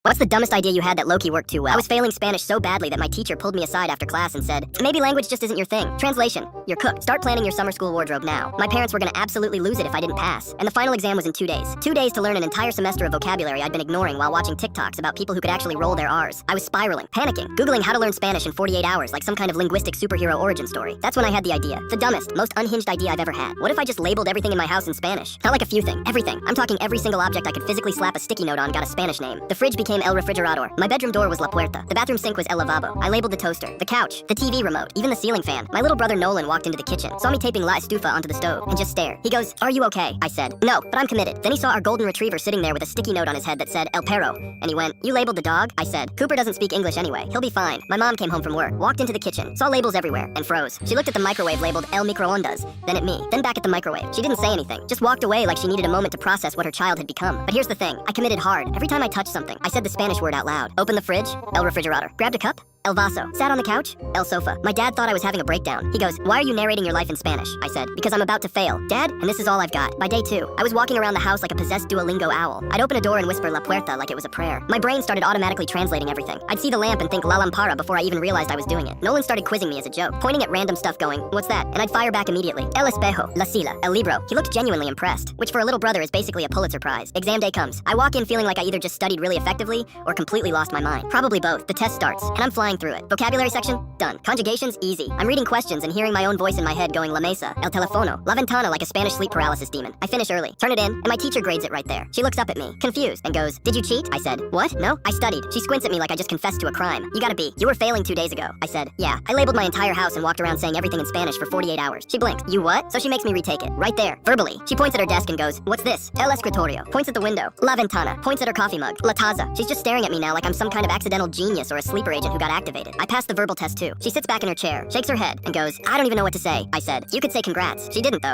What's the dumbest idea you had that low-key worked too well? I was failing Spanish so badly that my teacher pulled me aside after class and said, maybe language just isn't your thing. Translation, you're cooked. Start planning your summer school wardrobe now. My parents were gonna absolutely lose it if I didn't pass. And the final exam was in 2 days. 2 days to learn an entire semester of vocabulary I'd been ignoring while watching TikToks about people who could actually roll their R's. I was spiraling, panicking, Googling how to learn Spanish in 48 hours like some kind of linguistic superhero origin story. That's when I had the idea. The dumbest, most unhinged idea I've ever had. What if I just labeled everything in my house in Spanish? Not like a few things, everything. I'm talking every single object I could physically slap a sticky note on got a Spanish name. The fridge became El Refrigerador. My bedroom door was La Puerta. The bathroom sink was El Lavabo. I labeled the toaster, the couch, the TV remote, even the ceiling fan. My little brother Nolan walked into the kitchen, saw me taping La Estufa onto the stove, and just stared. He goes, "Are you okay?" I said, "No, but I'm committed." Then he saw our golden retriever sitting there with a sticky note on his head that said El Perro, and he went, "You labeled the dog?" I said, "Cooper doesn't speak English anyway. He'll be fine." My mom came home from work, walked into the kitchen, saw labels everywhere, and froze. She looked at the microwave labeled El Microondas, then at me, then back at the microwave. She didn't say anything, just walked away like she needed a moment to process what her child had become. But here's the thing, I committed hard. Every time I touched something, I said the Spanish word out loud. Open the fridge, El Refrigerador. Grabbed a cup, El Vaso. Sat on the couch, El Sofa. My dad thought I was having a breakdown. He goes, "Why are you narrating your life in Spanish?" I said, "Because I'm about to fail. Dad, and this is all I've got." By day 2, I was walking around the house like a possessed Duolingo owl. I'd open a door and whisper La Puerta like it was a prayer. My brain started automatically translating everything. I'd see the lamp and think La Lampara before I even realized I was doing it. Nolan started quizzing me as a joke, pointing at random stuff going, "What's that?" And I'd fire back immediately. El Espejo, La Sila, El Libro. He looked genuinely impressed, which for a little brother is basically a Pulitzer Prize. Exam day comes. I walk in feeling like I either just studied really effectively or completely lost my mind. Probably both. The test starts, and I'm flying through it. Vocabulary section, done. Conjugations, easy. I'm reading questions and hearing my own voice in my head going La Mesa, El Telefono, La Ventana like a Spanish sleep paralysis demon. I finish early, turn it in, and my teacher grades it right there. She looks up at me, confused, and goes, "Did you cheat?" I said, "What? No, I studied." She squints at me like I just confessed to a crime. "You gotta be. You were failing 2 days ago." I said, "Yeah." I labeled my entire house and walked around saying everything in Spanish for 48 hours. She blinked. "You what?" So she makes me retake it, right there, verbally. She points at her desk and goes, "What's this?" El Escritorio. Points at the window. La Ventana. Points at her coffee mug. La Taza. She's just staring at me now like I'm some kind of accidental genius or a sleeper agent who got activated. I passed the verbal test too. She sits back in her chair, shakes her head, and goes, "I don't even know what to say." I said, "You could say congrats." She didn't though.